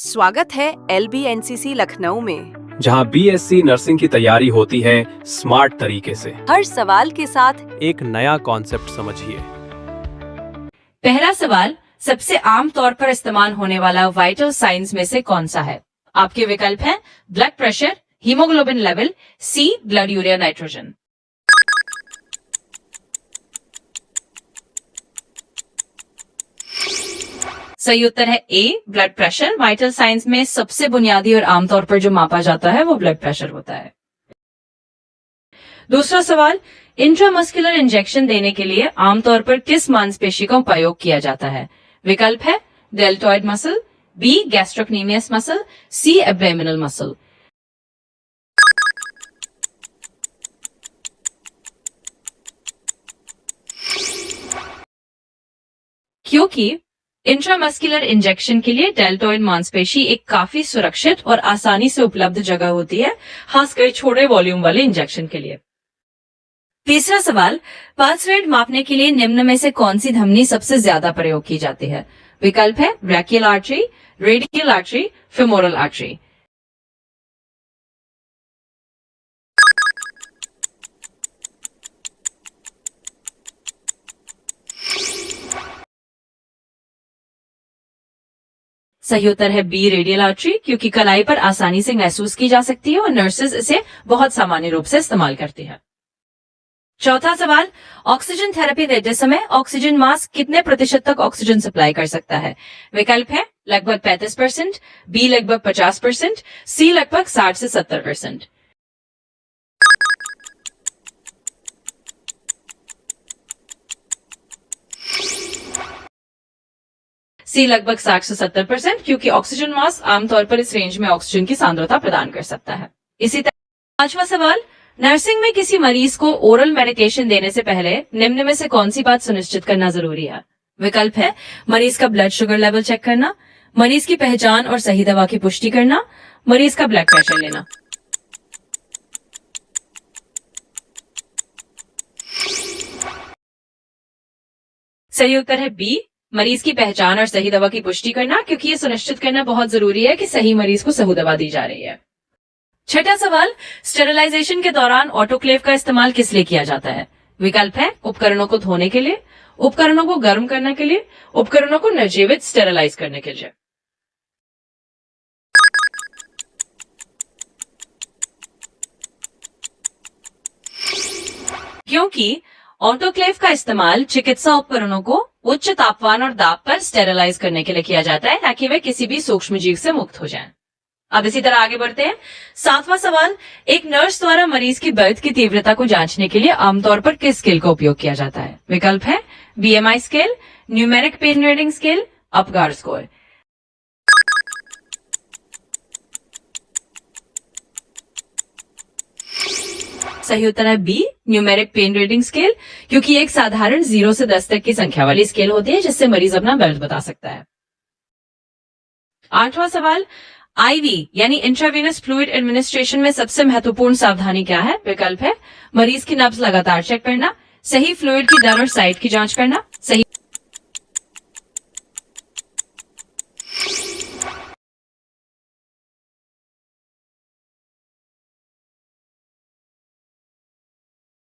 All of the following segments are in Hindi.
स्वागत है LBNCC लखनऊ में, जहां BSc नर्सिंग की तैयारी होती है स्मार्ट तरीके से। हर सवाल के साथ एक नया कॉन्सेप्ट समझिए। पहला सवाल, सबसे आम तौर पर इस्तेमाल होने वाला वाइटल साइंस में से कौन सा है? आपके विकल्प हैं ब्लड प्रेशर, हीमोग्लोबिन लेवल, सी ब्लड यूरिया नाइट्रोजन। सही उत्तर है ए ब्लड प्रेशर। वाइटल साइंस में सबसे बुनियादी और आमतौर पर जो मापा जाता है वो ब्लड प्रेशर होता है। दूसरा सवाल, इंट्रामस्कुलर इंजेक्शन देने के लिए आमतौर पर किस मांसपेशी का उपयोग किया जाता है? विकल्प है deltoid muscle, B gastrocnemius muscle, C abdominal muscle. क्योंकि इंट्रामस्कुलर इंजेक्शन के लिए डेल्टॉइड मांसपेशी एक काफी सुरक्षित और आसानी से उपलब्ध जगह होती है, खासकर छोटे वॉल्यूम वाले इंजेक्शन के लिए। तीसरा सवाल, पल्स रेट मापने के लिए निम्न में से कौन सी धमनी सबसे ज्यादा प्रयोग की जाती है? विकल्प है brachial artery, radial artery, femoral artery. सही उत्तर है बी रेडियल आर्टरी, क्योंकि कलाई पर आसानी से महसूस की जा सकती है और नर्सेज इसे बहुत सामान्य रूप से इस्तेमाल करती है। चौथा सवाल, ऑक्सीजन थेरेपी देते समय ऑक्सीजन मास्क कितने प्रतिशत तक ऑक्सीजन सप्लाई कर सकता है? विकल्प है लगभग 35%, बी लगभग 50%, सी लगभग 60 से 70%। सी लगभग 60 से 70%, क्योंकि ऑक्सीजन मास्क आमतौर पर इस रेंज में ऑक्सीजन की सांद्रता प्रदान कर सकता है। इसी तरह पांचवा सवाल, नर्सिंग में किसी मरीज को ओरल मेडिकेशन देने से पहले निम्न में से कौन सी बात सुनिश्चित करना जरूरी है? विकल्प है मरीज का ब्लड शुगर लेवल चेक करना, मरीज की पहचान और सही दवा की पुष्टि करना, मरीज का ब्लड प्रेशर लेना। सही उत्तर है बी मरीज की पहचान और सही दवा की पुष्टि करना, क्योंकि यह सुनिश्चित करना बहुत जरूरी है कि सही मरीज को सही दवा दी जा रही है। छठा सवाल, स्टेरिलाइजेशन के दौरान ऑटोक्लेव का इस्तेमाल किस लिए किया जाता है? विकल्प है उपकरणों को धोने के लिए, उपकरणों को गर्म करने के लिए, उपकरणों को निर्जीवित स्टेरिलाइज करने के लिए। क्योंकि ऑटोक्लेव का इस्तेमाल चिकित्सा उपकरणों को उच्च तापमान और दाब पर स्टेरिलाइज करने के लिए किया जाता है, ताकि वे किसी भी सूक्ष्म जीव से मुक्त हो जाएं। अब इसी तरह आगे बढ़ते हैं। सातवां सवाल, एक नर्स द्वारा मरीज की दर्द की तीव्रता को जांचने के लिए आमतौर पर किस स्केल का उपयोग किया जाता है? विकल्प है BMI scale, numeric pain reading scale, Apgar score. सही उत्तर है B numeric pain reading scale, क्योंकि एक साधारण 0 से 10 तक की संख्या वाली स्केल होती है, जिससे मरीज अपना दर्द बता सकता है। आठवां सवाल, आईवी यानी इंट्रावेनस फ्लूइड एडमिनिस्ट्रेशन में सबसे महत्वपूर्ण सावधानी क्या है? विकल्प है मरीज की नब्ज लगातार चेक करना, सही फ्लूइड की दर और साइट की जांच करना, सही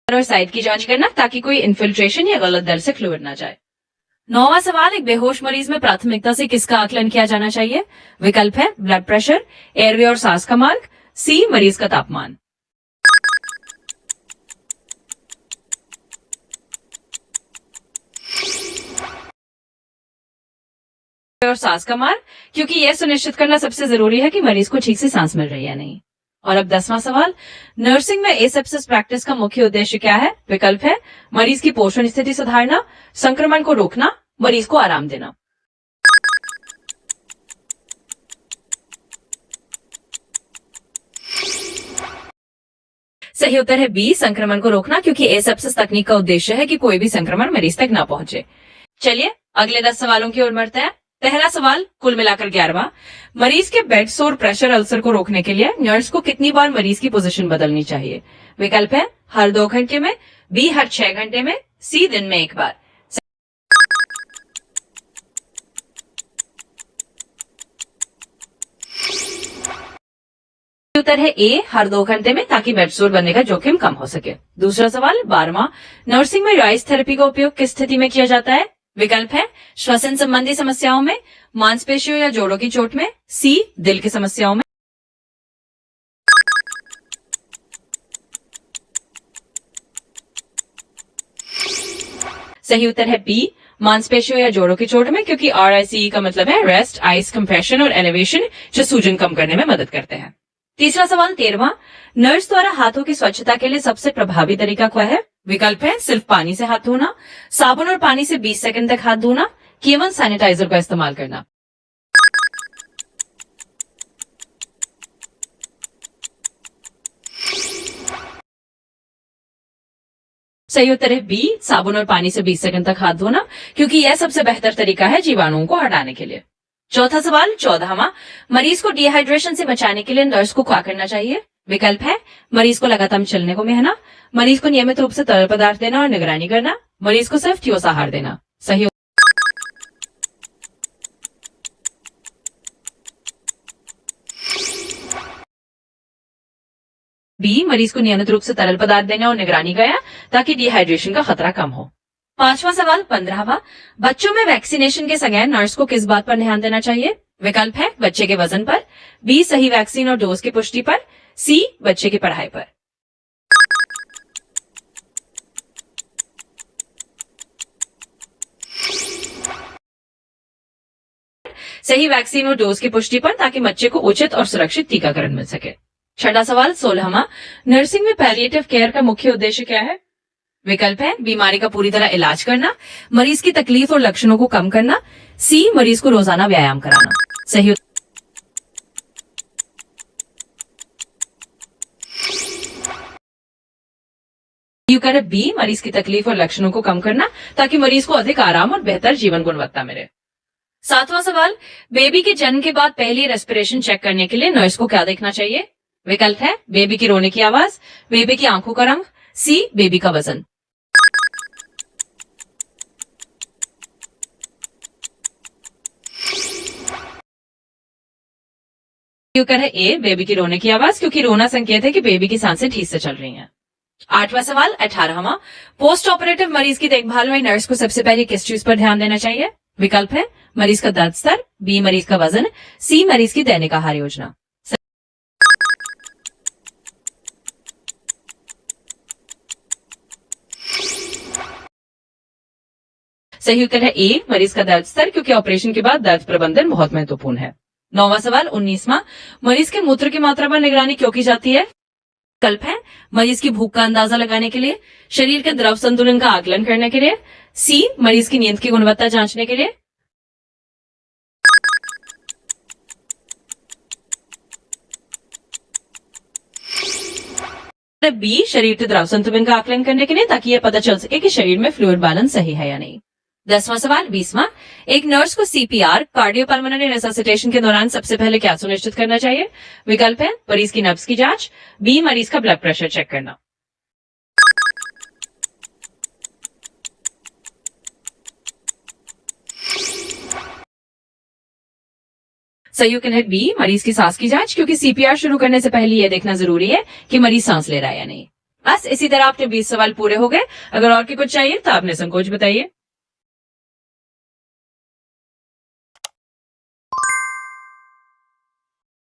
और साइट की जांच करना, ताकि कोई इन्फिल्ट्रेशन या गलत दर से फ्लूइड ना जाए। नौवां सवाल, एक बेहोश मरीज में प्राथमिकता से किसका आकलन किया जाना चाहिए? विकल्प है ब्लड प्रेशर, एयरवे और सांस का मार्ग, सी मरीज का तापमान। और सांस का मार्ग, क्योंकि यह सुनिश्चित करना सबसे जरूरी है कि मरीज को ठीक से सांस मिल रही है नहीं। और अब 10वां सवाल, नर्सिंग में एसेप्सिस प्रैक्टिस का मुख्य उद्देश्य क्या है? विकल्प है मरीज की पोषण स्थिति सुधारना, संक्रमण को रोकना, मरीज को आराम देना। सही उत्तर है बी संक्रमण को रोकना, क्योंकि एसेप्सिस तकनीक का उद्देश्य है कि कोई भी संक्रमण मरीज तक ना पहुंचे। चलिए अगले 10 सवालों की ओर बढ़ते हैं। पहला सवाल, कुल मिलाकर 11वां, मरीज के बेड सोर प्रेशर अल्सर को रोकने के लिए नर्स को कितनी बार मरीज की पोजीशन बदलनी चाहिए? विकल्प है हर 2 घंटे में, बी हर 6 घंटे में, सी दिन में 1 बार। उत्तर है ए, हर 2 घंटे में, ताकि बेड सोर बनने का जोखिम कम हो सके। दूसरा सवाल 12वां, नर्सिंग में राइस थेरेपी का उपयोग किस स्थिति में किया जाता है? विकल्प है श्वसन संबंधी समस्याओं में, मांसपेशियों या जोड़ों की चोट में, सी दिल की समस्याओं में। सही उत्तर है बी, मांसपेशियों या जोड़ों की चोट में, क्योंकि RICE का मतलब है रेस्ट, आइस कंप्रेशन और एलिवेशन, जो सूजन कम करने में मदद करते हैं। तीसरा सवाल 13वां, नर्स द्वारा हाथों की स्वच्छता के लिए सबसे प्रभावी तरीका क्या है? विकल्प है सिर्फ पानी से हाथ धोना, साबुन और पानी से 20 सेकंड तक हाथ धोना, केवल सैनिटाइजर का इस्तेमाल करना। सही उत्तर है बी, साबुन और पानी से 20 सेकंड तक हाथ धोना, क्योंकि यह सबसे बेहतर तरीका है जीवाणुओं को हटाने के लिए। चौथा सवाल 14वां, मरीज को डिहाइड्रेशन से बचाने के लिए नर्स को क्या करना चाहिए? विकल्प है मरीज को लगातार चलने को कहना, मरीज को नियमित रूप से तरल पदार्थ देना और निगरानी करना, मरीज को सिर्फ ठोस आहार देना। सही बी, मरीज को नियमित रूप से तरल पदार्थ देना और निगरानी करना, ताकि डिहाइड्रेशन का खतरा कम हो। पांचवा सवाल 15वां, बच्चों में वैक्सीनेशन के समय नर्स को किस बात पर ध्यान देना चाहिए? विकल्प है बच्चे के वजन पर, बी सही वैक्सीन और डोज की पुष्टि पर, सी बच्चे की पढ़ाई पर। सही वैक्सीन और डोज की पुष्टि पर, ताकि बच्चे को उचित और सुरक्षित टीकाकरण मिल सके। छठा सवाल 16वां, नर्सिंग में पैलिएटिव केयर का मुख्य उद्देश्य क्या है? विकल्प है बीमारी का पूरी तरह इलाज करना, मरीज की तकलीफ और लक्षणों को कम करना, सी मरीज को रोजाना व्यायाम कराना। सही उत्तर है बी, मरीज की तकलीफ और लक्षणों को कम करना, ताकि मरीज को अधिक आराम और बेहतर जीवन गुणवत्ता मिले। सातवां सवाल, बेबी के जन्म के बाद पहली रेस्पिरेशन चेक करने के लिए नर्स को क्या देखना चाहिए? विकल्प है बेबी की रोने की आवाज, बेबी की आंखों का रंग, सी बेबी का वजन। उत्तर है ए, बेबी की रोने की आवाज, क्योंकि रोना संकेत है कि बेबी की सांसें ठीक से चल रही हैं। आठवां सवाल 18वां, पोस्ट ऑपरेटिव मरीज की देखभाल में नर्स को सबसे पहले किस चीज पर ध्यान देना चाहिए? विकल्प है मरीज का दर्द स्तर, बी मरीज का वजन, सी मरीज की दैनिक आहार योजना। सही उत्तर है ए, मरीज का दर्द स्तर, क्योंकि ऑपरेशन के बाद दर्द प्रबंधन बहुत महत्वपूर्ण है। नौवां सवाल 19वां, मरीज के मूत्र की मात्रा पर निगरानी क्यों की जाती है? विकल्प है मरीज की भूख का अंदाजा लगाने के लिए, शरीर के द्रव संतुलन का आकलन करने के लिए, सी मरीज की नींद की गुणवत्ता जांचने के लिए। बी, शरीर के द्रव संतुलन का आकलन करने के लिए, ताकि यह पता चल सके कि शरीर में फ्लूइड बैलेंस सही है या नहीं। 10वां सवाल 20वां, एक नर्स को CPR कार्डियोपल्मोनरी रेससिटेशन के दौरान सबसे पहले क्या सुनिश्चित करना चाहिए? विकल्प है मरीज की नब्ज की जांच, बी मरीज का ब्लड प्रेशर चेक करना। सही उत्तर है बी, मरीज की सांस की जांच, क्योंकि CPR शुरू करने से पहले यह देखना जरूरी है कि मरीज सांस ले रहा है या नहीं। बस इसी तरह आपके 20 सवाल पूरे हो गए। अगर और भी कुछ चाहिए तो आपने संकोच बताइए।